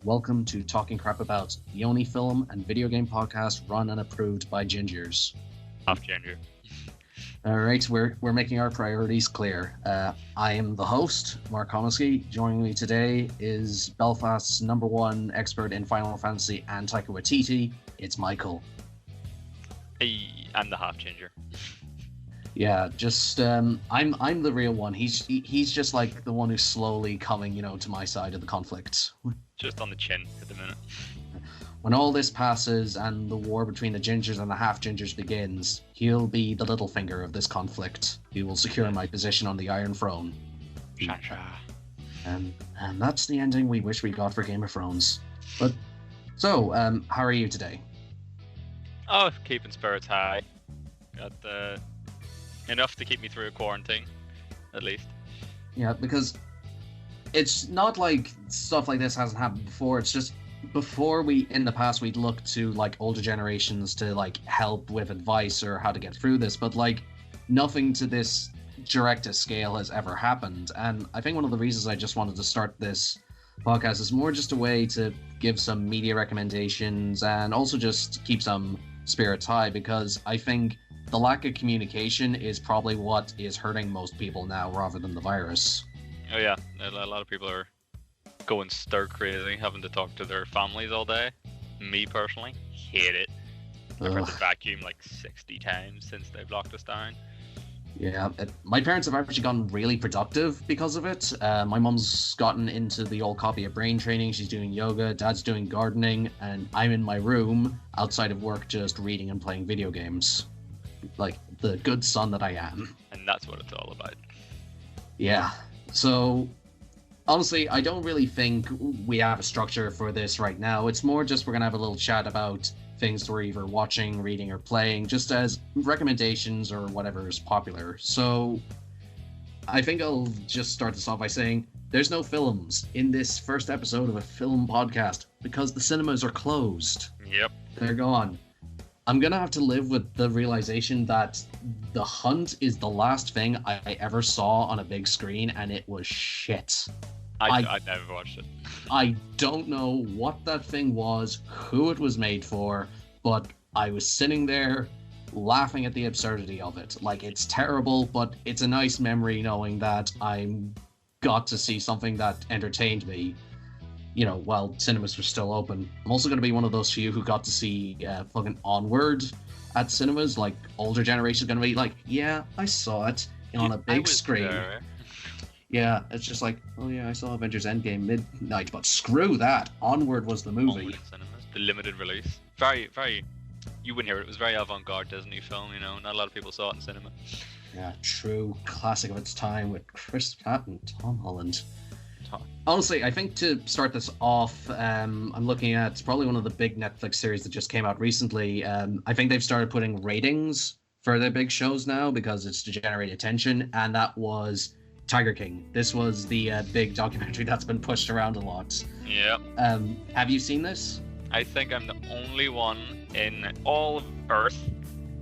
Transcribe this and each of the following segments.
Welcome to Talking Crap About, the only film and video game podcast run and approved by gingers. Half ginger. Alright, we're making our priorities clear. I am the host, Mark Homiski. Joining me today is Belfast's #1 expert in Final Fantasy and Taika Waititi. It's Michael. Hey, I'm the half ginger. Yeah, just I'm the real one. He's just like the one who's slowly coming, to my side of the conflict. Just on the chin at the minute. When all this passes and the war between the gingers and the half-gingers begins, he'll be the little finger of this conflict. He will secure my position on the Iron Throne. Sha-sha. And that's the ending we wish we got for Game of Thrones. But, so, how are you today? Oh, keeping spirits high. Got enough to keep me through a quarantine, at least. Yeah, because it's not like stuff like this hasn't happened before. It's just before in the past, we'd look to like older generations to like help with advice or how to get through this, but like nothing to this direct a scale has ever happened. And I think one of the reasons I just wanted to start this podcast is more just a way to give some media recommendations and also just keep some spirits high, because I think the lack of communication is probably what is hurting most people now rather than the virus. Oh yeah, a lot of people are going stir crazy, having to talk to their families all day. Me personally, hate it. I've had to vacuum like 60 times since they've locked us down. Yeah, my parents have actually gotten really productive because of it. My mum's gotten into the old copy of brain training. She's doing yoga, dad's doing gardening, and I'm in my room outside of work just reading and playing video games. Like the good son that I am. And that's what it's all about. Yeah, so honestly, I don't really think we have a structure for this right now. It's more just we're going to have a little chat about things we're either watching, reading, or playing, just as recommendations or whatever is popular. So I think I'll just start this off by saying there's no films in this first episode of a film podcast because the cinemas are closed. Yep. They're gone. I'm going to have to live with the realization that The Hunt is the last thing I ever saw on a big screen, and it was shit. I never watched it. I don't know what that thing was, who it was made for, but I was sitting there laughing at the absurdity of it. Like, it's terrible, but it's a nice memory knowing that I got to see something that entertained me, while cinemas were still open. I'm also going to be one of those few who got to see fucking Onward at cinemas. Like, older generations going to be like, yeah, I saw it on a big screen. There. Yeah, it's just like, oh yeah, I saw Avengers Endgame midnight, but screw that. Onward was the movie. Onward in cinemas, the limited release. Very, very, you wouldn't hear it. It was very avant-garde Disney film, Not a lot of people saw it in cinema. Yeah, true. Classic of its time with Chris Pratt and Tom Holland. Honestly, I think to start this off, I'm looking at probably one of the big Netflix series that just came out recently. I think they've started putting ratings for their big shows now because it's to generate attention, and that was Tiger King. This was the big documentary that's been pushed around a lot. Yep. Have you seen this? I think I'm the only one in all of Earth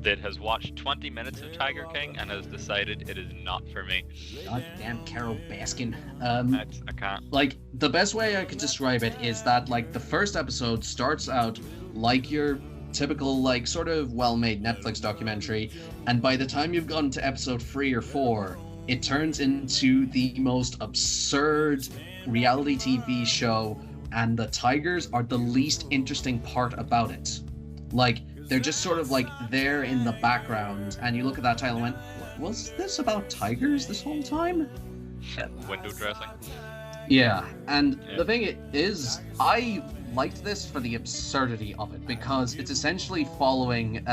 that has watched 20 minutes of Tiger King and has decided it is not for me. God damn Carol Baskin. I can't. Like, the best way I could describe it is that, like, the first episode starts out like your typical, like, sort of well-made Netflix documentary, and by the time you've gotten to episode 3 or 4, it turns into the most absurd reality TV show, and the tigers are the least interesting part about it. Like, they're just sort of like there in the background, and you look at that title and went, was this about tigers this whole time? Window dressing. Yeah, and the thing is, I liked this for the absurdity of it, because it's essentially following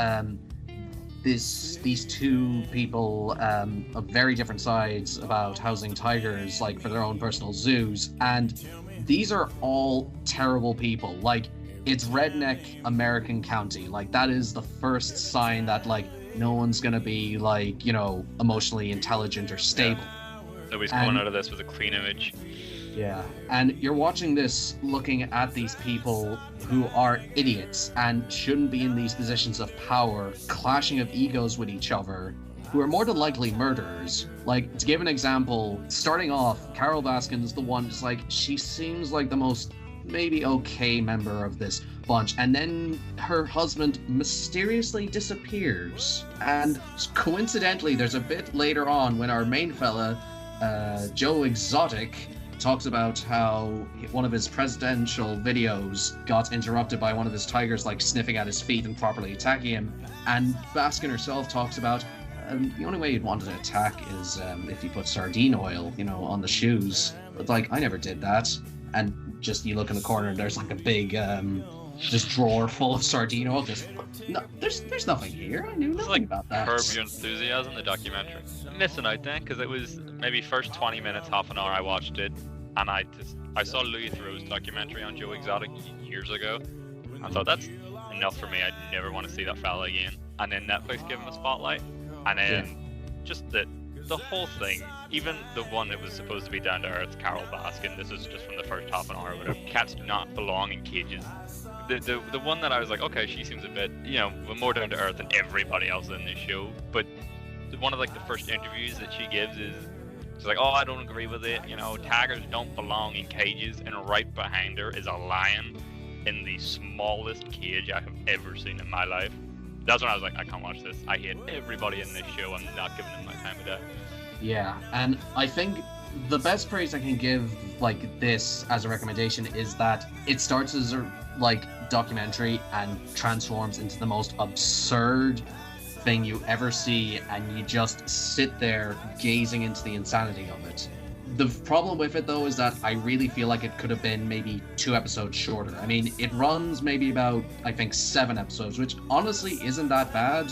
these two people of very different sides about housing tigers, like, for their own personal zoos, and these are all terrible people. Like, it's redneck American county. Like, that is the first sign that, like, no one's gonna be, like, emotionally intelligent or stable. Nobody's coming out of this with a clean image. Yeah, and you're watching this looking at these people who are idiots and shouldn't be in these positions of power, clashing of egos with each other, who are more than likely murderers. Like, to give an example, starting off, Carol Baskin's the one, just like, she seems like the most maybe okay member of this bunch, and then her husband mysteriously disappears. And coincidentally, there's a bit later on when our main fella, Joe Exotic, talks about how one of his presidential videos got interrupted by one of his tigers like sniffing at his feet and properly attacking him, and Baskin herself talks about the only way you'd want to attack is if you put sardine oil, on the shoes. But like, I never did that. And just you look in the corner and there's like a big just drawer full of sardine oil. No, there's nothing here. I knew nothing about that. Curb Your Enthusiasm, the documentary. I'm missing out then, because it was maybe first 20 minutes, half an hour I watched it, and I saw Louis Theroux's documentary on Joe Exotic years ago. I thought that's enough for me. I'd never want to see that fella again. And then Netflix gave him a spotlight, and then just the whole thing, even the one that was supposed to be down to earth, Carol Baskin. This is just from the first half an hour. Whatever. Cats do not belong in cages. The one that I was like, okay, she seems a bit, more down to earth than everybody else in this show. But one of like the first interviews that she gives is, she's like, oh, I don't agree with it. Tigers don't belong in cages. And right behind her is a lion in the smallest cage I have ever seen in my life. That's when I was like, I can't watch this. I hate everybody in this show. I'm not giving them my time of day. Yeah, and I think the best praise I can give like this as a recommendation is that it starts as a documentary and transforms into the most absurd thing you ever see, and you just sit there gazing into the insanity of it. The problem with it though is that I really feel like it could have been maybe 2 episodes shorter. I mean, it runs maybe about, I think, 7 episodes, which honestly isn't that bad,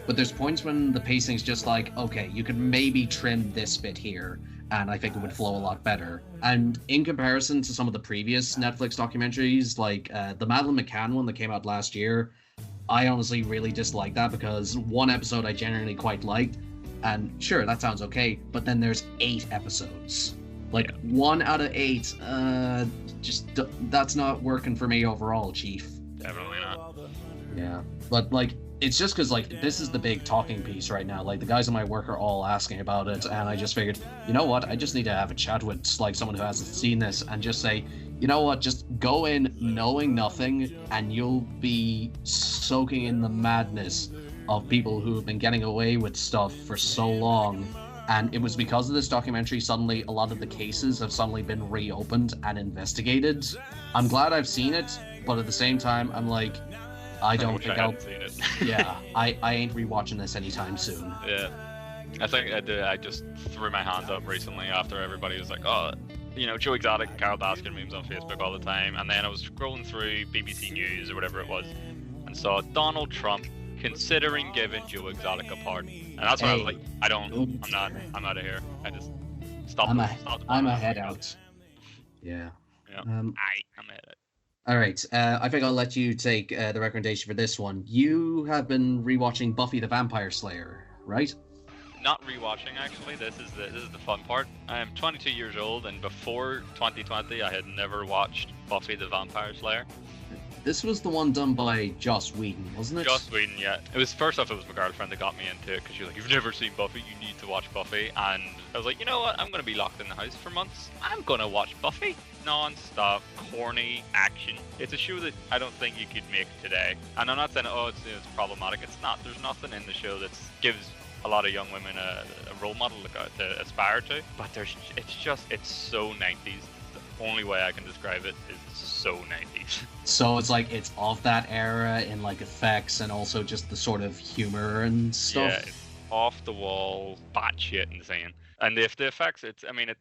but there's points when the pacing's just like, okay, you could maybe trim this bit here, and I think it would flow a lot better. And in comparison to some of the previous Netflix documentaries, like the Madeleine McCann one that came out last year, I honestly really dislike that, because one episode I genuinely quite liked, and sure, that sounds okay, but then there's 8 episodes. 1 out of 8, that's not working for me overall, Chief. Definitely not. Yeah, but it's just because this is the big talking piece right now. The guys in my work are all asking about it, and I just figured, you know what, I just need to have a chat with someone who hasn't seen this and just say, you know what, just go in knowing nothing, and you'll be soaking in the madness of people who have been getting away with stuff for so long. And it was because of this documentary, suddenly a lot of the cases have suddenly been reopened and investigated. I'm glad I've seen it, but at the same time, I'm like, I don't think I'll seen it. Yeah, I ain't rewatching this anytime soon. Yeah, I think I just threw my hands up recently after everybody was like, oh, Joe Exotic, Carol Baskin memes on Facebook all the time, and then I was scrolling through BBC News or whatever it was, and saw Donald Trump considering giving Joe Exotic a pardon, and that's when I was like, I'm out of here. I just stopped. I'm a head out. Yeah. I'm a head out. All right, I think I'll let you take the recommendation for this one. You have been rewatching Buffy the Vampire Slayer, right? Not rewatching, actually. This is the fun part. I am 22 years old, and before 2020, I had never watched Buffy the Vampire Slayer. This was the one done by Joss Whedon, wasn't it? Joss Whedon, yeah. It was first off, it was my girlfriend that got me into it, because she was like, "You've never seen Buffy, you need to watch Buffy." And I was like, you know what? I'm going to be locked in the house for months. I'm going to watch Buffy. Non-stop, corny action. It's a show that I don't think you could make today. And I'm not saying, it's problematic. It's not. There's nothing in the show that gives a lot of young women a role model to aspire to. But it's so 90s. The only way I can describe it is so 90s. So it's of that era in effects and also just the sort of humor and stuff. Yeah, it's off the wall, batshit insane. And if the effects,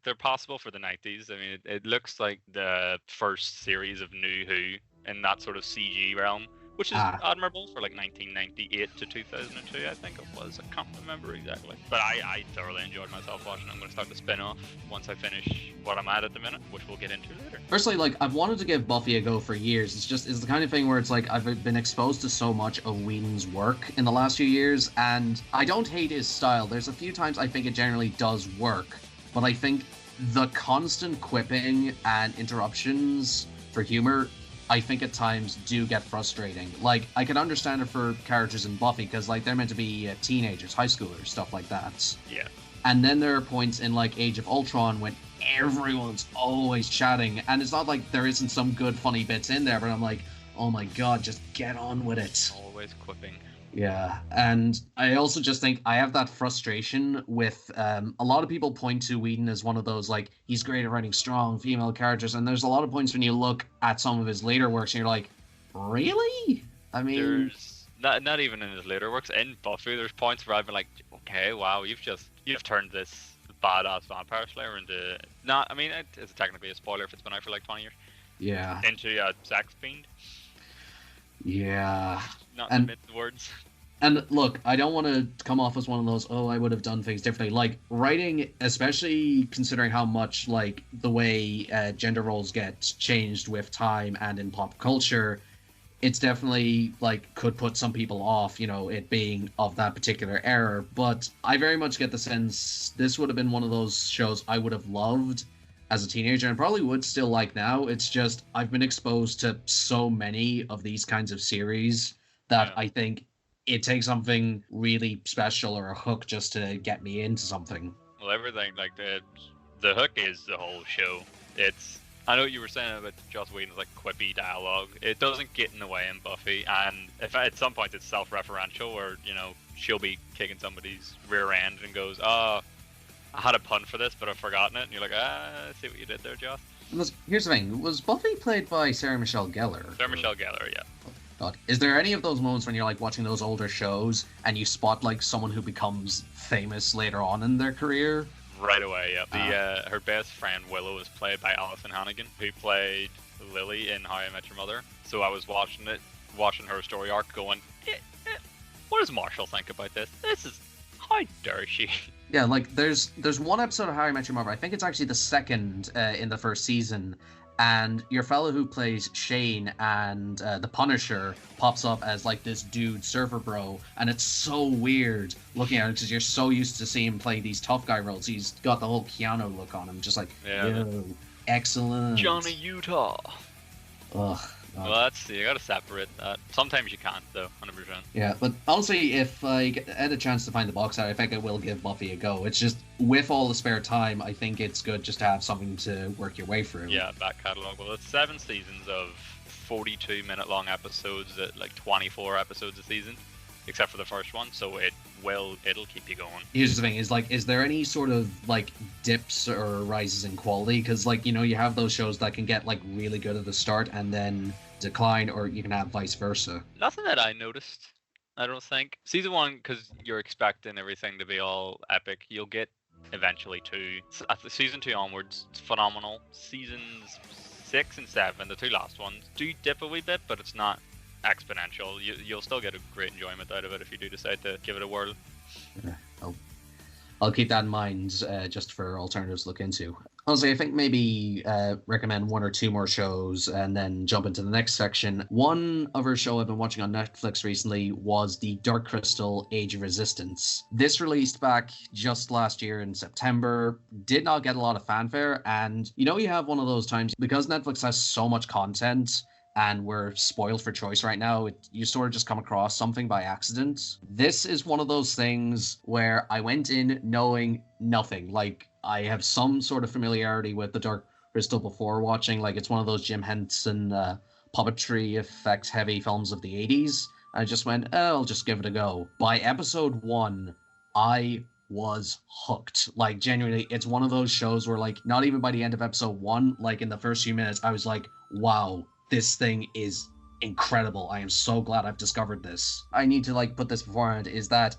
they're possible for the 90s. It looks like the first series of New Who in that sort of CG realm, which is admirable for 1998 to 2002, I think it was. I can't remember exactly. But I thoroughly enjoyed myself watching. I'm going to start the spin-off once I finish what I'm at the minute, which we'll get into later. Personally, I've wanted to give Buffy a go for years. It's the kind of thing where it's I've been exposed to so much of Whedon's work in the last few years, and I don't hate his style. There's a few times I think it generally does work, but I think the constant quipping and interruptions for humor, I think at times do get frustrating. I can understand it for characters in Buffy, because they're meant to be teenagers, high schoolers, stuff like that. Yeah. And then there are points in Age of Ultron when everyone's always chatting, and it's not like there isn't some good funny bits in there, but I'm like, oh my god, just get on with it. Always quipping. Yeah, and I also just think I have that frustration with a lot of people point to Whedon as one of those, like, he's great at writing strong female characters, and there's a lot of points when you look at some of his later works and you're like, really? I mean, There's not even in his later works. In Buffy, there's points where I've been like, okay, wow, you've turned this badass vampire slayer into not. I mean, it's technically a spoiler if it's been out for like 20 years. yeah, Into a sex fiend. yeah. Not And- to admit the words. And look, I don't want to come off as one of those, oh, I would have done things differently. Like, writing, especially considering how much, like, the way gender roles get changed with time and in pop culture, it's definitely, like, could put some people off, you know, it being of that particular era. But I very much get the sense this would have been one of those shows I would have loved as a teenager and probably would still like now. It's just, I've been exposed to so many of these kinds of series that Yeah. I think it takes something really special or a hook just to get me into something. Well, everything like the hook is the whole show. I know what you were saying about Joss Whedon's like quippy dialogue. It doesn't get in the way in Buffy, and if at some point it's self-referential, where she'll be kicking somebody's rear end and goes, "Oh, I had a pun for this, but I've forgotten it," and you're like, "Ah, I see what you did there, Joss." Here's the thing: was Buffy played by Sarah Michelle Gellar? Sarah Michelle Gellar, yeah. God. Is there any of those moments when you're like watching those older shows and you spot like someone who becomes famous later on in their career? Right away, yeah. Her best friend Willow is played by Alison Hannigan, who played Lily in How I Met Your Mother. So I was watching her story arc, going, what does Marshall think about this? How dare she? Yeah, like there's one episode of How I Met Your Mother. I think it's actually the second in the first season. And your fellow who plays Shane and the Punisher pops up as like this dude surfer bro, and it's so weird looking at him because you're so used to seeing him play these tough guy roles. He's got the whole Keanu look on him, just like, yo, excellent. Johnny Utah. Ugh. Well, you gotta separate that. Sometimes you can't, though, 100%. Yeah, but honestly, if I had a chance to find the box set, I think I will give Buffy a go. It's just, with all the spare time, I think it's good just to have something to work your way through. Yeah, back catalogue. Well, it's 7 seasons of 42-minute long episodes at like 24 episodes a season, except for the first one, so it'll keep you going. Here's the thing, is there any sort of like dips or rises in quality? Because like, you have those shows that can get like really good at the start and then decline, or you can have vice versa. Nothing that I noticed, I don't think. Season 1, because you're expecting everything to be all epic, you'll get eventually 2. Season 2 onwards, it's phenomenal. Seasons 6 and 7, the 2 last ones, do dip a wee bit, but it's not exponential. You'll still get a great enjoyment out of it if you do decide to give it a whirl. Yeah, I'll keep that in mind just for alternatives to look into. Honestly, I think maybe recommend 1 or 2 more shows and then jump into the next section. One other show I've been watching on Netflix recently was the Dark Crystal Age of Resistance. This released back just last year in September, did not get a lot of fanfare, and you have one of those times, because Netflix has so much content and we're spoiled for choice right now, you sort of just come across something by accident. This is one of those things where I went in knowing nothing. Like, I have some sort of familiarity with the Dark Crystal before watching. Like, it's one of those Jim Henson puppetry effects heavy films of the 80s. I just went, I'll just give it a go. By episode 1, I was hooked. Like, genuinely, it's one of those shows where, like, not even by the end of episode 1, like in the first few minutes, I was like, wow, this thing is incredible. I am so glad I've discovered this. I need to like put this beforehand, is that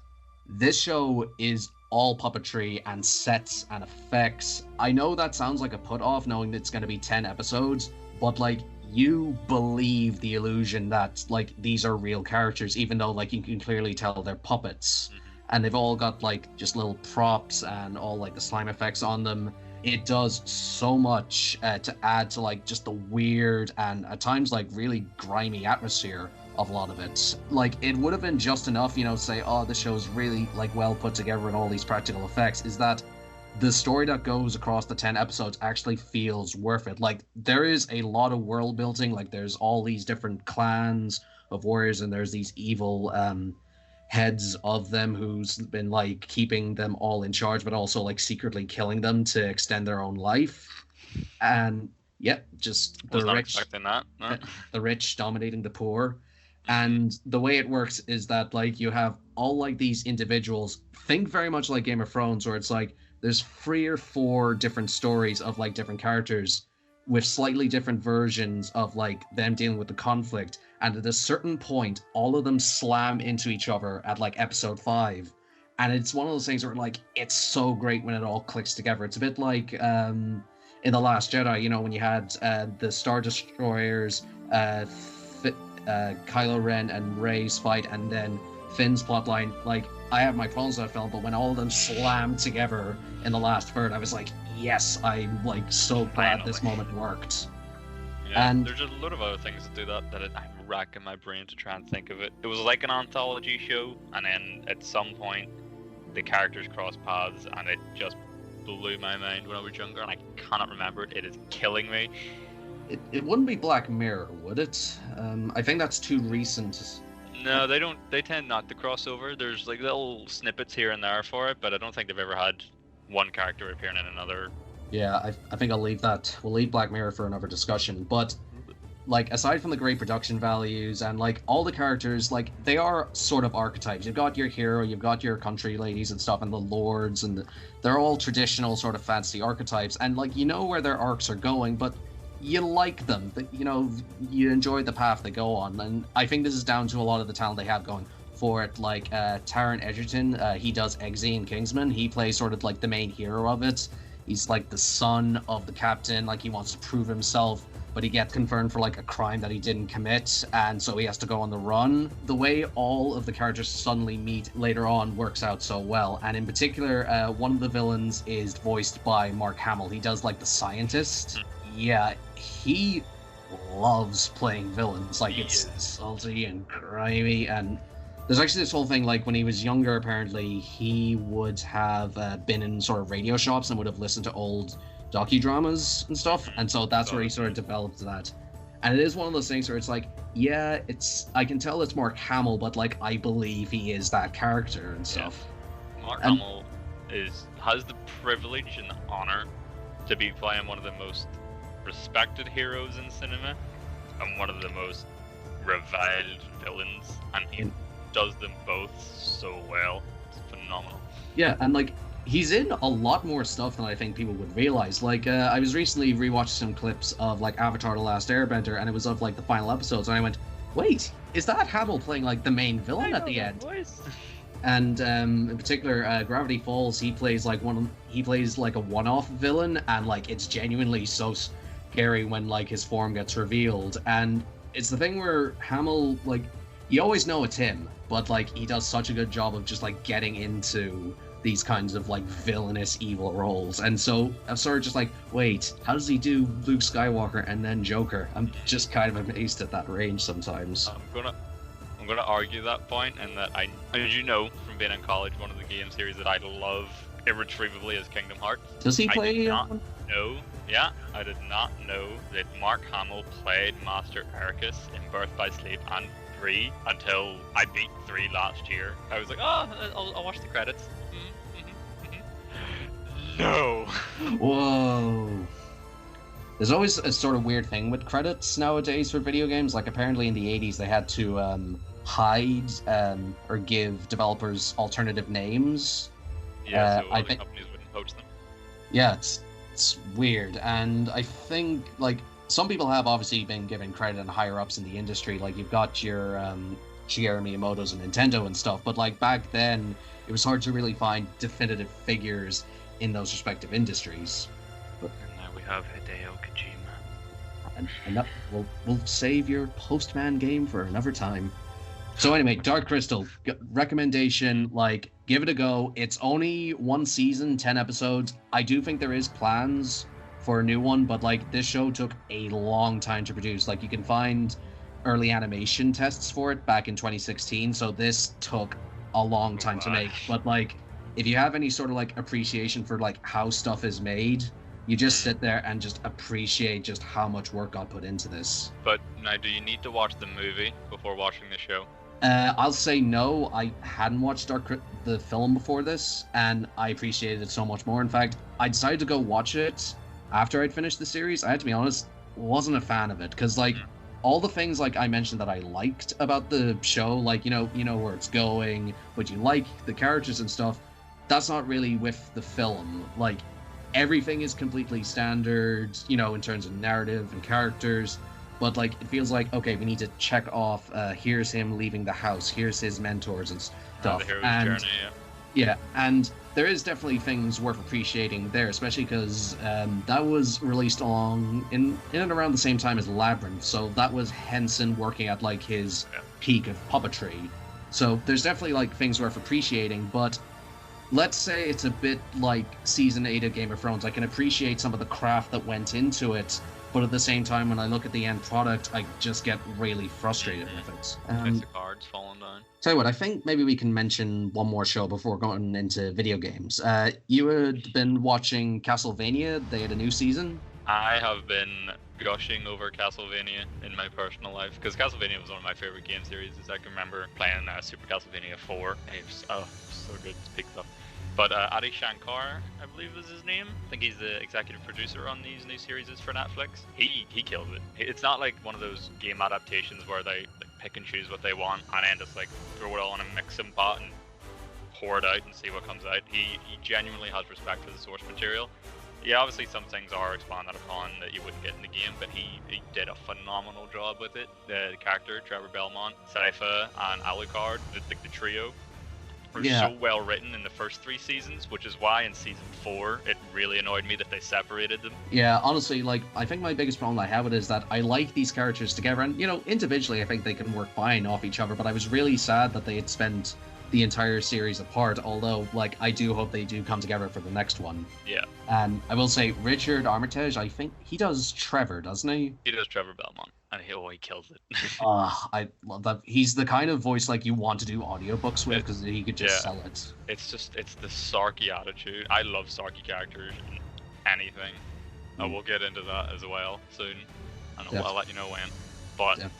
this show is all puppetry and sets and effects. I know that sounds like a put off knowing that it's going to be 10 episodes, but like, you believe the illusion that like these are real characters, even though like you can clearly tell they're puppets. And they've all got like just little props and all like the slime effects on them. It does so much to add to like just the weird and at times like really grimy atmosphere of a lot of it. Like, it would have been just enough, to say, oh, this show's really like well put together and all these practical effects, is that the story that goes across the 10 episodes actually feels worth it. Like, there is a lot of world building. Like, there's all these different clans of warriors and there's these evil heads of them who's been like keeping them all in charge, but also like secretly killing them to extend their own life. And yeah, just Was not expecting that. No. the rich dominating the poor. Mhm. And the way it works is that like you have all like these individuals, think very much like Game of Thrones, where it's like there's 3 or 4 different stories of like different characters with slightly different versions of like them dealing with the conflict. And at a certain point, all of them slam into each other at like episode 5. And it's one of those things where like it's so great when it all clicks together. It's a bit like in The Last Jedi, you know, when you had the Star Destroyers, Kylo Ren and Rey's fight, and then Finn's plotline. Like, I have my problems with that film, but when all of them slammed together in the last third, I was like, yes, I'm like so glad this moment worked. Yeah, And there's a lot of other things that do that I'm racking my brain to try and think of it. It was like an anthology show, and then at some point the characters crossed paths, and it just blew my mind when I was younger, and I cannot remember it. It is killing me. it wouldn't be Black Mirror, would it? I think that's too recent. No, they don't. They tend not to cross over. There's like little snippets here and there for it, but I don't think they've ever had one character appearing in another. Yeah, I think I'll leave that. We'll leave Black Mirror for another discussion. But like, aside from the great production values and like all the characters, like they are sort of archetypes. You've got your hero, you've got your country ladies and stuff, and the lords, and they're all traditional sort of fantasy archetypes. And like, you know where their arcs are going, but you like them. You know, you enjoy the path they go on. And I think this is down to a lot of the talent they have going for it. Like Taron Egerton, he does Eggsy in Kingsman. He plays sort of like the main hero of it. He's like the son of the captain. Like, he wants to prove himself, but he gets confirmed for like a crime that he didn't commit, and so he has to go on the run. The way all of the characters suddenly meet later on works out so well, and in particular, one of the villains is voiced by Mark Hamill. He does like the scientist. Yeah, he loves playing villains. Like, it's salty and grimy, and there's actually this whole thing, like, when he was younger, apparently, he would have been in sort of radio shops and would have listened to old docudramas and stuff, and so that's where he sort of developed that. And it is one of those things where it's like, yeah, I can tell it's Mark Hamill, but like, I believe he is that character and stuff. Yeah. Mark Hamill has the privilege and the honor to be playing one of the most respected heroes in cinema and one of the most reviled villains, and he does them both so well. It's phenomenal. Yeah, and like, he's in a lot more stuff than I think people would realize. Like, I was recently rewatching some clips of like Avatar: The Last Airbender, and it was of like the final episodes, and I went, wait, is that Hamill playing like the main villain at the end? Voice. And in particular, Gravity Falls, he plays like a one-off villain, and like, it's genuinely so scary when like his form gets revealed. And it's the thing where Hamill, like, you always know it's him, but like, he does such a good job of just like getting into these kinds of like villainous evil roles. And so I'm sort of just like, wait, how does he do Luke Skywalker and then Joker? I'm just kind of amazed at that range sometimes. I'm gonna argue that point, and that as you know from being in college, one of the game series that I love irretrievably is Kingdom Hearts. Does he play? I did not know that Mark Hamill played Master Ericus in Birth by Sleep and 3 until I beat 3 last year. I was like, I'll watch the credits. No. Whoa. There's always a sort of weird thing with credits nowadays for video games. Like, apparently in the 80s they had to hide or give developers alternative names. Yeah, so other companies wouldn't poach them. Yeah, it's weird. And I think, like, some people have obviously been given credit and higher ups in the industry. Like, you've got your Shigeru Miyamoto's and Nintendo and stuff. But like, back then, it was hard to really find definitive figures in those respective industries. But now we have Hideo Kojima. And that, we'll save your Postman game for another time. So anyway, Dark Crystal, recommendation, like, give it a go. It's only 1 season, 10 episodes. I do think there is plans for a new one, but like, this show took a long time to produce. Like, you can find early animation tests for it back in 2016, so this took a long time to make. But like, if you have any sort of like appreciation for like how stuff is made, you just sit there and just appreciate just how much work got put into this. But now, do you need to watch the movie before watching the show? I'll say no. I hadn't watched the film before this, and I appreciated it so much more. In fact, I decided to go watch it after I'd finished the series. I had to be honest, wasn't a fan of it because like all the things like I mentioned that I liked about the show, like you know where it's going, what you like, the characters and stuff. That's not really with the film. Like everything is completely standard, you know, in terms of narrative and characters. But like it feels like okay, we need to check off. Here's him leaving the house. Here's his mentors and stuff. The hero's And journey, yeah, and there is definitely things worth appreciating there, especially because that was released along in and around the same time as Labyrinth. So that was Henson working at like his peak of puppetry. So there's definitely like things worth appreciating, but let's say it's a bit like season 8 of Game of Thrones. I can appreciate some of the craft that went into it, but at the same time, when I look at the end product, I just get really frustrated with it. It's the cards falling down. Tell you what, I think maybe we can mention one more show before going into video games. You had been watching Castlevania. They had a new season. I have been gushing over Castlevania in my personal life because Castlevania was one of my favorite game series. I can remember playing Super Castlevania 4. It was so good, it's peak stuff. But Adi Shankar, I believe was his name. I think he's the executive producer on these new series for Netflix. He killed it. It's not like one of those game adaptations where they like, pick and choose what they want and then just like throw it all in a mixing pot and pour it out and see what comes out. He genuinely has respect for the source material. Yeah, obviously some things are expanded upon that you wouldn't get in the game, but he did a phenomenal job with it. The character, Trevor Belmont, Sypha, and Alucard, the trio, were so well written in the first 3 seasons, which is why in season 4 it really annoyed me that they separated them. Yeah, honestly, like I think my biggest problem I have with it is that I like these characters together, and you know, individually I think they can work fine off each other, but I was really sad that they had spent the entire series apart, although like I do hope they do come together for the next one. Yeah. And I will say Richard Armitage, I think he does Trevor, doesn't he? He does Trevor Belmont, and he kills it. I love that. He's the kind of voice like you want to do audiobooks with because he could just sell it. It's the sarky attitude. I love sarky characters in anything. We'll get into that as well soon. I'll let you know when. But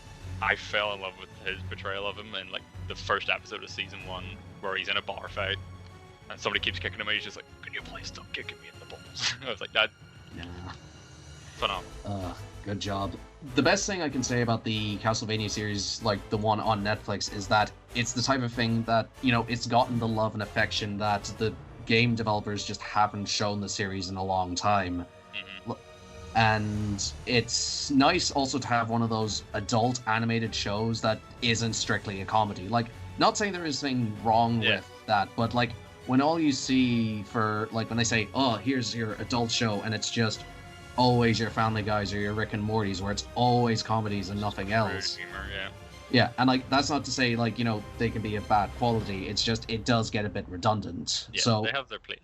I fell in love with his portrayal of him in like the first episode of season 1 where he's in a bar fight and somebody keeps kicking him and he's just like, can you please stop kicking me in the balls? I was like, that phenomenal. Good job. The best thing I can say about the Castlevania series, like the one on Netflix, is that it's the type of thing that, you know, it's gotten the love and affection that the game developers just haven't shown the series in a long time. And it's nice also to have one of those adult animated shows that isn't strictly a comedy. Like, not saying there is anything wrong with that, but like when all you see for like when they say, oh, here's your adult show, and it's just always your Family Guys or your Rick and Morty's, where it's always comedies and nothing else. Yeah, and like that's not to say like, you know, they can be of bad quality. It's just it does get a bit redundant. Yeah, so they have their place.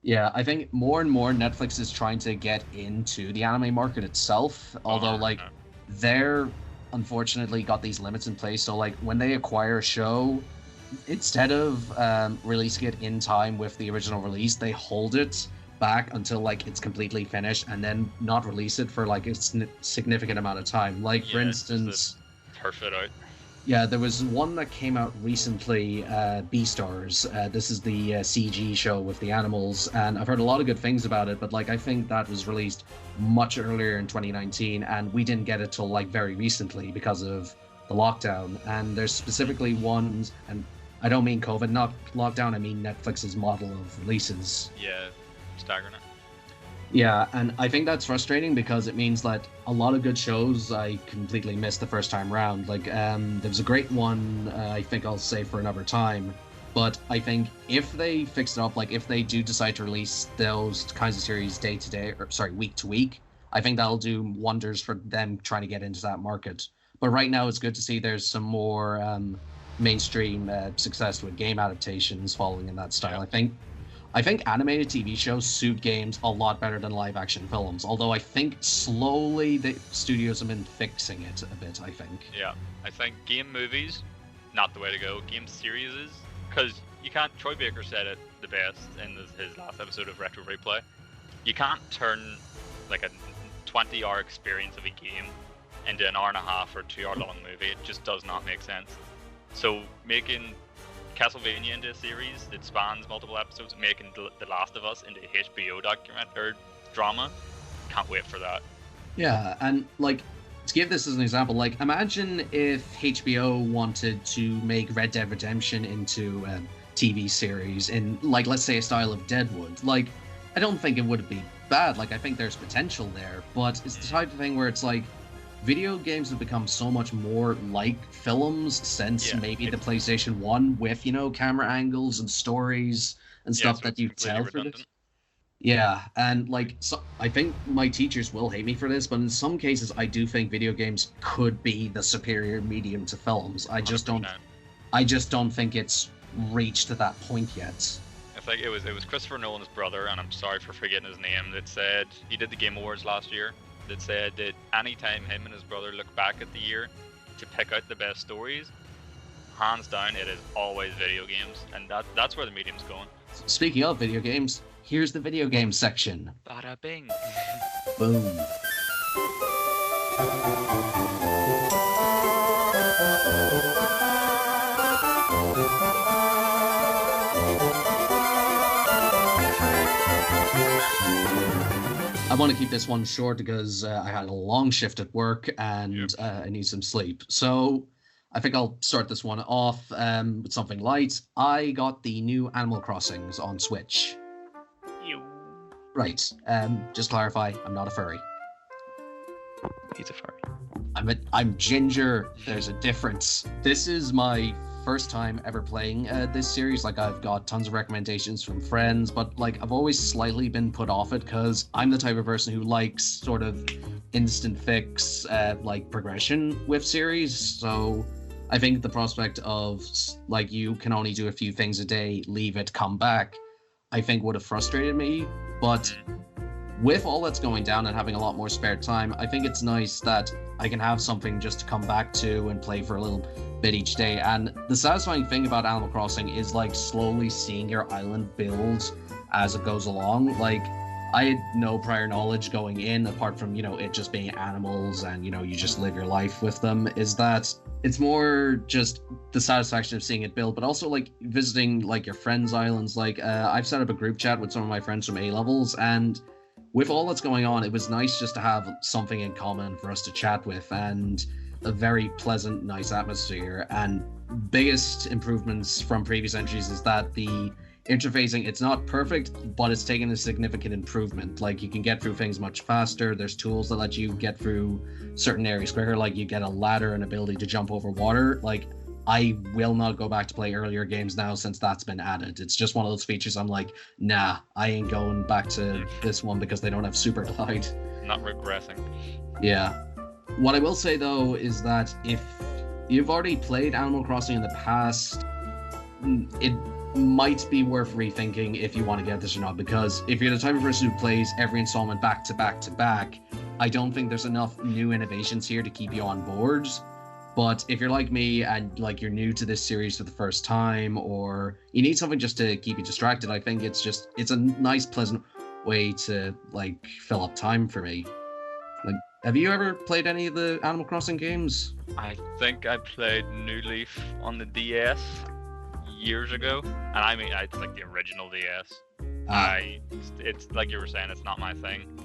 Yeah, I think more and more Netflix is trying to get into the anime market itself, although like they're unfortunately got these limits in place. So like when they acquire a show, instead of releasing it in time with the original release, they hold it back until like it's completely finished and then not release it for like a significant amount of time. Like for instance, turf it out. Yeah, there was one that came out recently, Beastars. This is the CG show with the animals, and I've heard a lot of good things about it, but like I think that was released much earlier in 2019, and we didn't get it till like very recently because of the lockdown. And there's specifically ones, and I don't mean COVID, not lockdown, I mean Netflix's model of releases. Yeah, staggering it. Yeah, and I think that's frustrating because it means that a lot of good shows I completely missed the first time round. Like, there was a great one I think I'll save for another time. But I think if they fix it up, like if they do decide to release those kinds of series week to week, I think that'll do wonders for them trying to get into that market. But right now it's good to see there's some more mainstream success with game adaptations following in that style. I think animated TV shows suit games a lot better than live action films, although I think slowly the studios have been fixing it a bit, I think. Yeah, I think game movies, not the way to go. Game series is, because you can't, Troy Baker said it the best in his last episode of Retro Replay, you can't turn like a 20-hour experience of a game into an hour and a half or 2 hour long movie. It just does not make sense. So making Castlevania into a series that spans multiple episodes, making The Last of Us into a HBO document or drama, can't wait for that. Yeah, and like, to give this as an example, like, imagine if HBO wanted to make Red Dead Redemption into a TV series in, like, let's say a style of Deadwood. Like, I don't think it would be bad. Like, I think there's potential there, but it's the type of thing where it's like, video games have become so much more like films since maybe the PlayStation 1 with, you know, camera angles and stories and stuff that you tell through it. Yeah, and like, so I think my teachers will hate me for this, but in some cases I do think video games could be the superior medium to films. I just don't think it's reached to that point yet. It's like it was Christopher Nolan's brother, and I'm sorry for forgetting his name, that said, he did the Game Awards last year, that said that anytime him and his brother look back at the year to pick out the best stories, hands down it is always video games, and that's where the medium's going. Speaking of video games, here's the video game section. Bada bing. Boom. I want to keep this one short because I had a long shift at work and I need some sleep. So I think I'll start this one off with something light. I got the new Animal Crossings on Switch. Right. Just clarify, I'm not a furry. He's a furry. I'm ginger. There's a difference. This is my first time ever playing this series. Like, I've got tons of recommendations from friends, but like, I've always slightly been put off it because I'm the type of person who likes sort of instant fix, like, progression with series. So I think the prospect of like, you can only do a few things a day, leave it, come back, I think would have frustrated me. But with all that's going down and having a lot more spare time, I think it's nice that I can have something just to come back to and play for a little bit each day. And the satisfying thing about Animal Crossing is like slowly seeing your island build as it goes along. Like, I had no prior knowledge going in, apart from, you know, it just being animals and, you know, you just live your life with them, is that it's more just the satisfaction of seeing it build, but also like visiting like your friends' islands. Like, I've set up a group chat with some of my friends from A-levels, and with all that's going on, it was nice just to have something in common for us to chat with, and a very pleasant, nice atmosphere. And biggest improvements from previous entries is that the interfacing, it's not perfect, but it's taken a significant improvement. Like, you can get through things much faster. There's tools that let you get through certain areas quicker. Like, you get a ladder and ability to jump over water. Like, I will not go back to play earlier games now since that's been added. It's just one of those features I'm like, nah, I ain't going back to this one because they don't have super glide. Not regressing. Yeah. What I will say though is that if you've already played Animal Crossing in the past, it might be worth rethinking if you want to get this or not, because if you're the type of person who plays every installment back to back to back, I don't think there's enough new innovations here to keep you on board. But if you're like me and like you're new to this series for the first time, or you need something just to keep you distracted, I think it's a nice, pleasant way to like fill up time for me. Like, have you ever played any of the Animal Crossing games? I think I played New Leaf on the DS years ago, and I mean, it's like the original DS. It's like you were saying, it's not my thing.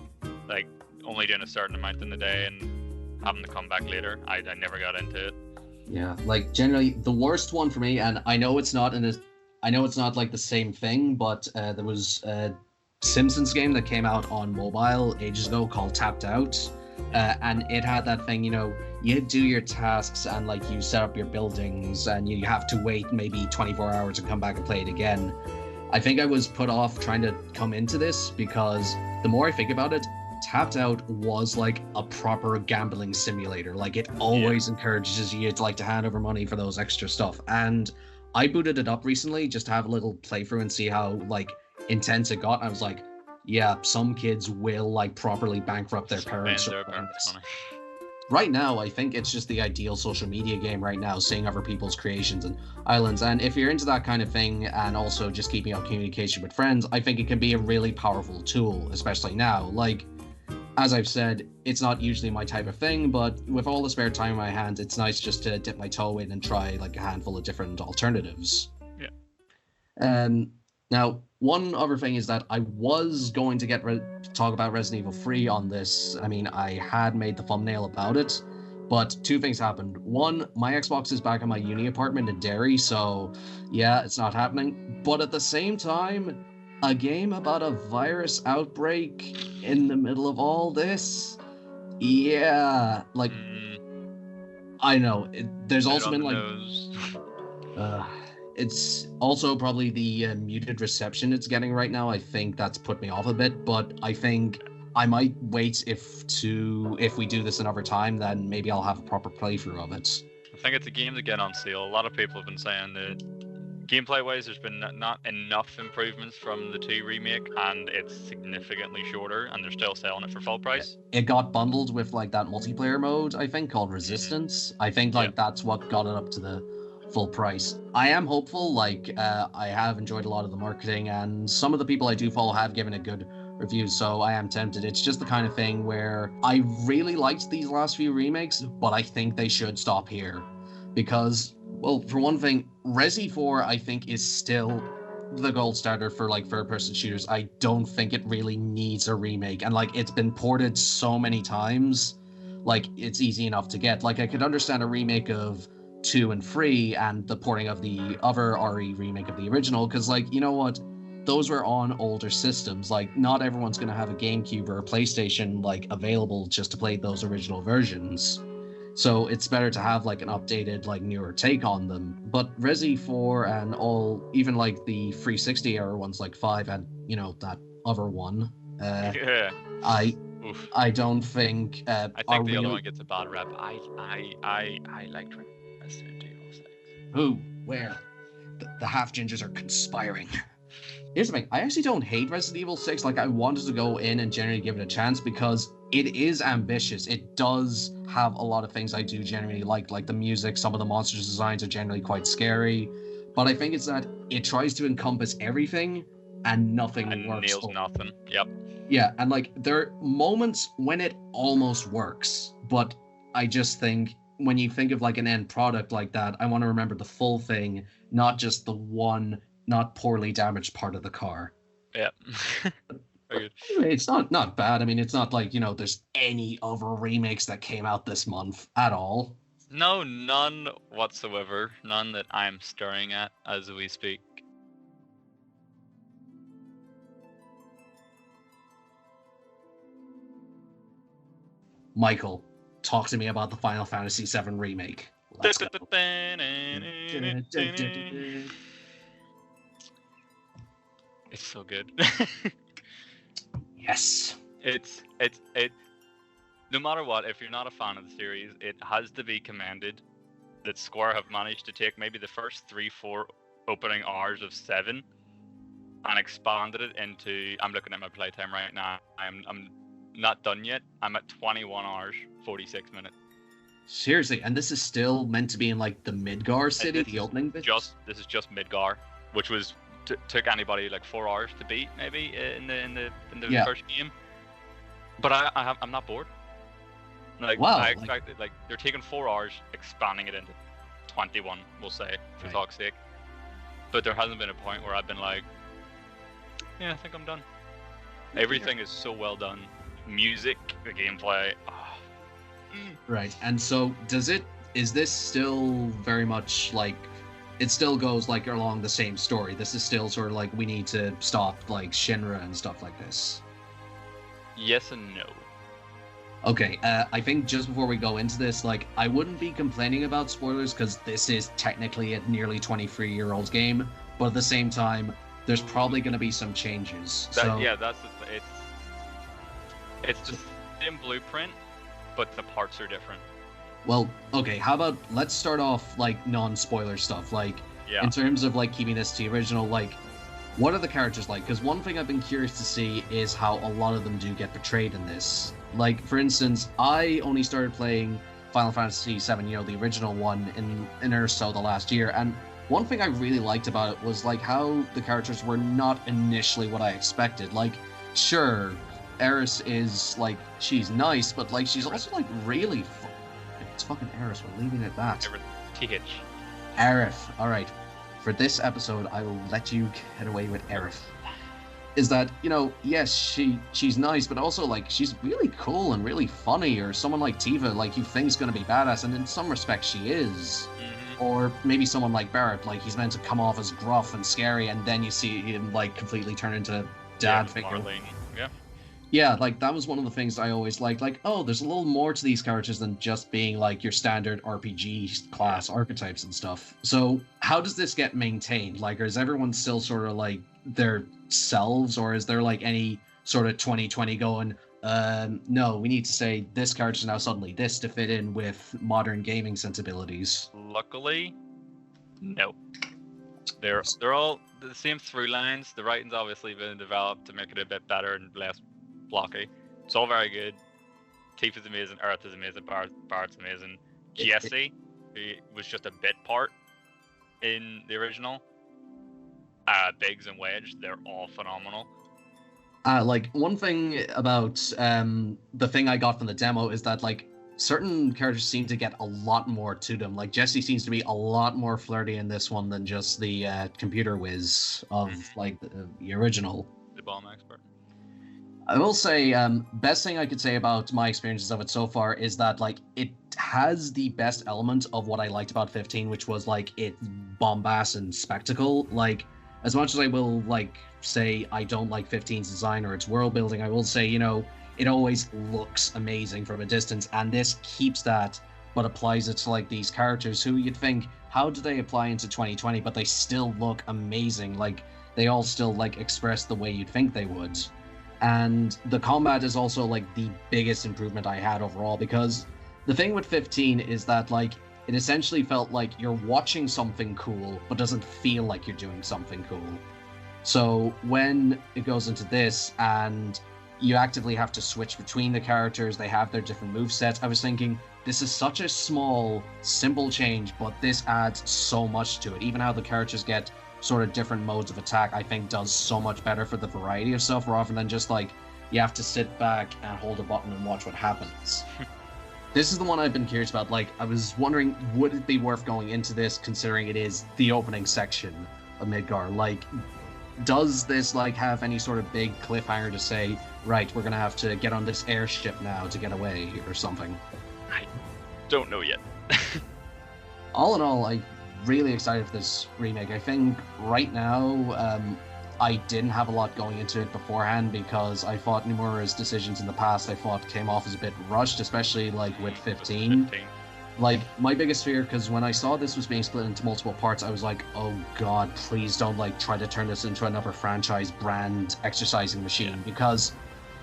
Like, only doing a certain amount in the day and having to come back later. I never got into it. Yeah, like generally the worst one for me, and I know it's not like the same thing, but there was a Simpsons game that came out on mobile ages ago called Tapped Out, and it had that thing, you know, you do your tasks and like you set up your buildings and you have to wait maybe 24 hours and come back and play it again. I think I was put off trying to come into this because the more I think about it, Tapped Out was like a proper gambling simulator. Like, it always encourages you to like to hand over money for those extra stuff. And I booted it up recently just to have a little playthrough and see how like intense it got. And I was like, yeah, some kids will like properly bankrupt their parents. Right now, I think it's just the ideal social media game right now, seeing other people's creations and islands. And if you're into that kind of thing and also just keeping up communication with friends, I think it can be a really powerful tool, especially now. Like, as I've said, it's not usually my type of thing, but with all the spare time in my hands, it's nice just to dip my toe in and try like a handful of different alternatives. Yeah. Now, one other thing is that I was going to talk about Resident Evil 3 on this. I mean, I had made the thumbnail about it, but two things happened. One, my Xbox is back in my uni apartment in Derry, so yeah, it's not happening. But at the same time, a game about a virus outbreak in the middle of all this? Yeah, like, I know. There's also been, like... it's also probably the muted reception it's getting right now. I think that's put me off a bit, but I think I might wait if we do this another time, then maybe I'll have a proper playthrough of it. I think it's a game to get on sale. A lot of people have been saying that gameplay-wise, there's been not enough improvements from the 2 remake, and it's significantly shorter, and they're still selling it for full price. It got bundled with like that multiplayer mode, I think, called Resistance. I think that's what got it up to the full price. I am hopeful. Like, I have enjoyed a lot of the marketing, and some of the people I do follow have given it good reviews, so I am tempted. It's just the kind of thing where I really liked these last few remakes, but I think they should stop here. Because, well, for one thing, Resi 4, I think, is still the gold standard for, like, third-person shooters. I don't think it really needs a remake. And, like, it's been ported so many times, like, it's easy enough to get. Like, I could understand a remake of 2 and 3 and the porting of the other RE remake of the original, because, like, you know what? Those were on older systems. Like, not everyone's going to have a GameCube or a PlayStation, like, available just to play those original versions. So it's better to have, like, an updated, like, newer take on them. But Resi 4 and all, even, like, the 360 era ones, like 5 and, you know, that other one, I don't think... I think the other one gets a bad rep. I liked Resident Evil 6. Who? Where? The half-gingers are conspiring. Here's the thing, I actually don't hate Resident Evil 6. Like, I wanted to go in and generally give it a chance because it is ambitious. It does have a lot of things I do generally like the music. Some of the monsters' designs are generally quite scary. But I think it's that it tries to encompass everything and nothing works. Nails nothing. Yep. Yeah, and, like, there are moments when it almost works. But I just think when you think of, like, an end product like that, I want to remember the full thing, not just the one not poorly damaged part of the car. Yeah. Very good. It's not bad. I mean, it's not like, you know, there's any other remakes that came out this month at all. No, none whatsoever. None that I'm staring at as we speak. Michael, talk to me about the Final Fantasy VII Remake. Let's go. It's so good. Yes. It's no matter what, if you're not a fan of the series, it has to be commended that Square have managed to take maybe the first 3-4 opening hours of 7 and expanded it into, I'm looking at my playtime right now, I'm not done yet. I'm at 21 hours, 46 minutes. Seriously, and this is still meant to be in, like, the Midgar city, the opening bit? This is just Midgar, which was took anybody like 4 hours to beat, maybe in the first game. But I'm not bored. Like, wow, I expected, like, they're taking 4 hours, expanding it into 21, we'll say, for talk's sake. But there hasn't been a point where I've been like, yeah, I think I'm done. Everything is so well done. Music, the gameplay. Right, and so is this still very much like, it still goes like along the same story? This is still sort of like, we need to stop like Shinra and stuff like this? Yes and no. Okay, I think just before we go into this, like, I wouldn't be complaining about spoilers because this is technically a nearly 23-year-old game, but at the same time, there's probably going to be some changes. It's the same blueprint, but the parts are different. Well, okay, how about, let's start off, like, non-spoiler stuff. Like, in terms of, like, keeping this to the original, like, what are the characters like? Because one thing I've been curious to see is how a lot of them do get portrayed in this. Like, for instance, I only started playing Final Fantasy VII, you know, the original one, in or so the last year, and one thing I really liked about it was, like, how the characters were not initially what I expected. Like, sure, Eris is, like, she's nice, but, like, she's also, like, really... It's fucking Eris, we're leaving it at that. TH. Aerith. Alright. For this episode, I will let you get away with Aerith. Is that, you know, yes, she's nice, but also, like, she's really cool and really funny, or someone like Tifa, like, you think's gonna be badass, and in some respects she is. Mm-hmm. Or maybe someone like Barrett, like, he's meant to come off as gruff and scary, and then you see him, like, completely turn into dad figure. Marlene. Yeah. Yeah, like, that was one of the things I always liked. Like, oh, there's a little more to these characters than just being, like, your standard RPG class archetypes and stuff. So, how does this get maintained? Like, is everyone still sort of, like, their selves, or is there, like, any sort of 2020 going, no, we need to say this character now suddenly this to fit in with modern gaming sensibilities? Luckily, no. They're all the same through lines. The writing's obviously been developed to make it a bit better and less blocky. It's all very good. Tifa's amazing, Earth is amazing, Barrett's amazing. Jesse, who was just a bit part in the original. Biggs and Wedge, they're all phenomenal. Like, one thing about the thing I got from the demo is that, like, certain characters seem to get a lot more to them. Like, Jesse seems to be a lot more flirty in this one than just the computer whiz of, like, the original. The bomb expert. I will say, best thing I could say about my experiences of it so far is that, like, it has the best element of what I liked about 15, which was, like, its bombast and spectacle. Like, as much as I will, like, say I don't like 15's design or its world building, I will say, you know, it always looks amazing from a distance, and this keeps that, but applies it to, like, these characters who you'd think, how do they apply into 2020, but they still look amazing. Like, they all still, like, express the way you'd think they would. And the combat is also, like, the biggest improvement I had overall, because the thing with 15 is that, like, it essentially felt like you're watching something cool, but doesn't feel like you're doing something cool. So when it goes into this, and you actively have to switch between the characters, they have their different movesets, I was thinking, this is such a small, simple change, but this adds so much to it. Even how the characters get sort of different modes of attack, I think does so much better for the variety of stuff, rather than just, like, you have to sit back and hold a button and watch what happens. This is the one I've been curious about. Like, I was wondering, would it be worth going into this, considering it is the opening section of Midgar? Like, does this, like, have any sort of big cliffhanger to say, right, we're gonna have to get on this airship now to get away, or something? I don't know yet. All in all, I'm really excited for this remake. I think right now, I didn't have a lot going into it beforehand, because I thought Nomura's decisions in the past, I thought, came off as a bit rushed, especially, like, with 15. Like, my biggest fear, because when I saw this was being split into multiple parts, I was like, oh god, please don't, like, try to turn this into another franchise brand exercising machine, because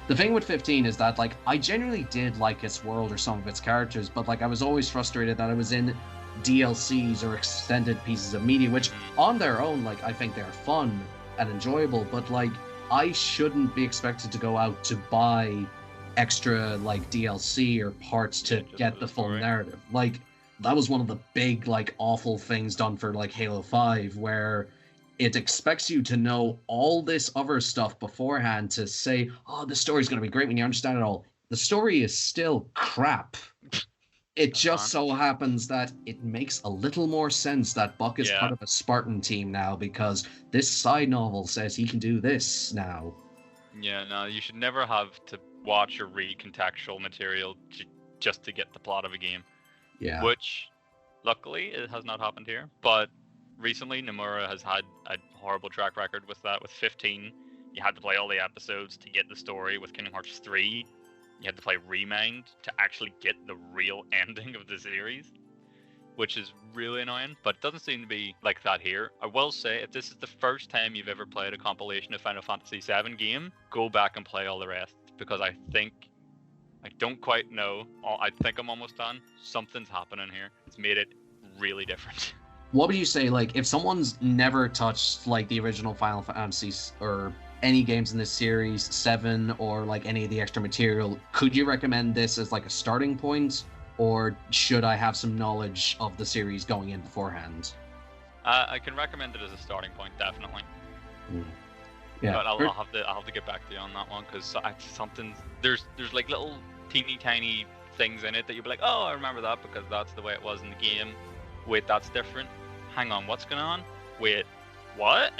the thing with 15 is that, like, I genuinely did like its world or some of its characters, but, like, I was always frustrated that I was in DLCs or extended pieces of media, which, on their own, like, I think they're fun and enjoyable, but, like, I shouldn't be expected to go out to buy extra, like, DLC or parts to get the full narrative. Like, that was one of the big, like, awful things done for, like, Halo 5, where it expects you to know all this other stuff beforehand to say, oh, the story's going to be great when you understand it all. The story is still crap. It just so happens that it makes a little more sense that Buck is part of a Spartan team now, because this side novel says he can do this now. Yeah, no, you should never have to watch or read contextual material just to get the plot of a game. Yeah. Which, luckily, it has not happened here. But recently, Nomura has had a horrible track record with that. With 15, you had to play all the episodes to get the story. With Kingdom Hearts 3, you had to play Remind to actually get the real ending of the series, which is really annoying, but it doesn't seem to be like that here. I will say, if this is the first time you've ever played a compilation of Final Fantasy VII game, go back and play all the rest, because I don't quite know, I think I'm almost done. Something's happening here. It's made it really different. What would you say, like, if someone's never touched, like, the original Final Fantasy or any games in this series, 7, or, like, any of the extra material, could you recommend this as, like, a starting point, or should I have some knowledge of the series going in beforehand? I can recommend it as a starting point, definitely. Yeah. But I'll have to get back to you on that one because something there's like little teeny tiny things in it that you'll be like, oh, I remember that because that's the way it was in the game. Wait, that's different. Hang on, what's going on? Wait, what?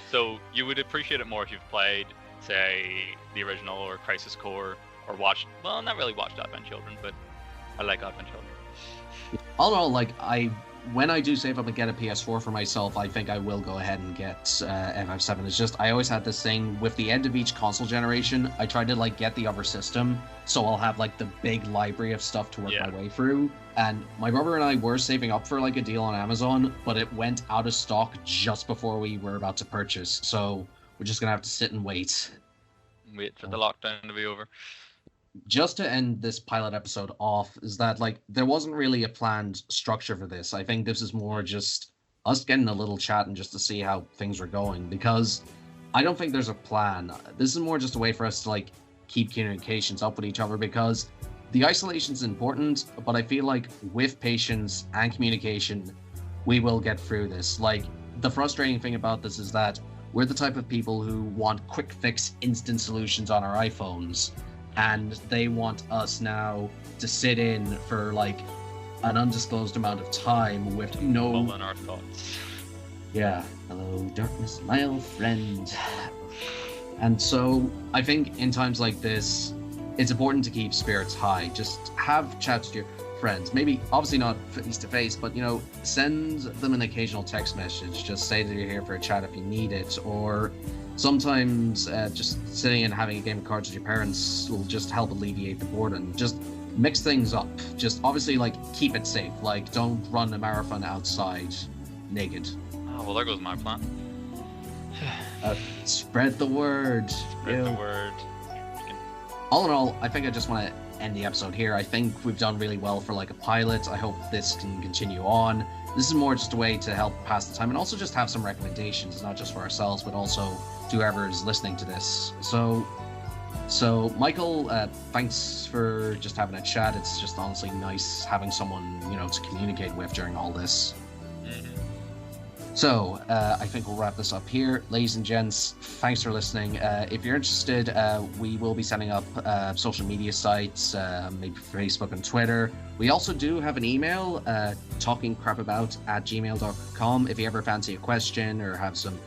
So you would appreciate it more if you've played, say, the original or Crisis Core, or watched. Well, not really watched Advent Children, but I like Advent Children. All in all, like when I do save up and get a PS4 for myself, I think I will go ahead and get FF7. It's just I always had this thing with the end of each console generation. I tried to like get the other system, so I'll have like the big library of stuff to work my way through. And my brother and I were saving up for like a deal on Amazon, but it went out of stock just before we were about to purchase. So we're just gonna have to sit and wait. Wait for the lockdown to be over. Just to end this pilot episode off, is that like there wasn't really a planned structure for this. I think this is more just us getting a little chat and just to see how things are going, because I don't think there's a plan. This is more just a way for us to like keep communications up with each other, because the isolation is important, but I feel like with patience and communication, we will get through this. Like the frustrating thing about this is that we're the type of people who want quick fix instant solutions on our iPhones. And they want us now to sit in for like an undisclosed amount of time with no. All in our thoughts. Yeah. Hello, darkness, my old friend. And so I think in times like this, it's important to keep spirits high. Just have chats with your friends. Maybe, obviously not face to face, but you know, send them an occasional text message. Just say that you're here for a chat if you need it, or. Sometimes just sitting and having a game of cards with your parents will just help alleviate the boredom. Just mix things up. Just obviously like keep it safe. Like don't run a marathon outside naked. Oh, well, there goes my plan. Spread the word. Spread the word. All in all, I think I just want to end the episode here. I think we've done really well for like a pilot. I hope this can continue on. This is more just a way to help pass the time and also just have some recommendations, not just for ourselves, but also to whoever is listening to this. So Michael, thanks for just having a chat. It's just honestly nice having someone, you know, to communicate with during all this. So, I think we'll wrap this up here. Ladies and gents, thanks for listening. If you're interested, we will be setting up social media sites, maybe Facebook and Twitter. We also do have an email, talkingcrapabout@gmail.com. If you ever fancy a question or have some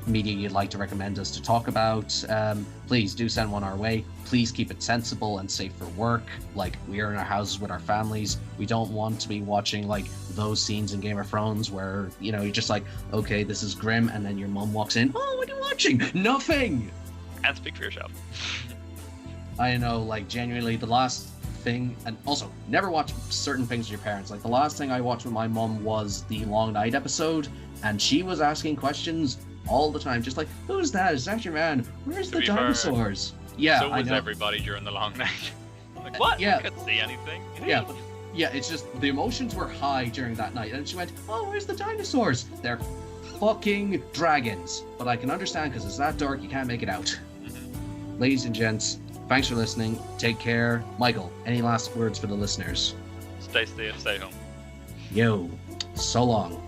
media you'd like to recommend us to talk about, please do send one our way. Please keep it sensible and safe for work. Like, we are in our houses with our families. We don't want to be watching like those scenes in Game of Thrones where, you know, you're just like, okay, this is grim, and then your mom walks in, oh, what are you watching? Nothing! And speak for yourself. I know, like, genuinely the last thing, and also never watch certain things with your parents. Like the last thing I watched with my mom was the Long Night episode, and she was asking questions all the time, just like, who's that? Is that your man? Where's the dinosaurs? Yeah, so was I know. everybody during the long night. Like, what? Yeah. I couldn't see anything. Yeah, it's just the emotions were high during that night, and she went, oh, where's the dinosaurs? They're fucking dragons. But I can understand, because it's that dark you can't make it out. Ladies and gents, thanks for listening. Take care. Michael, any last words for the listeners? Stay safe, stay home. Yo, so long.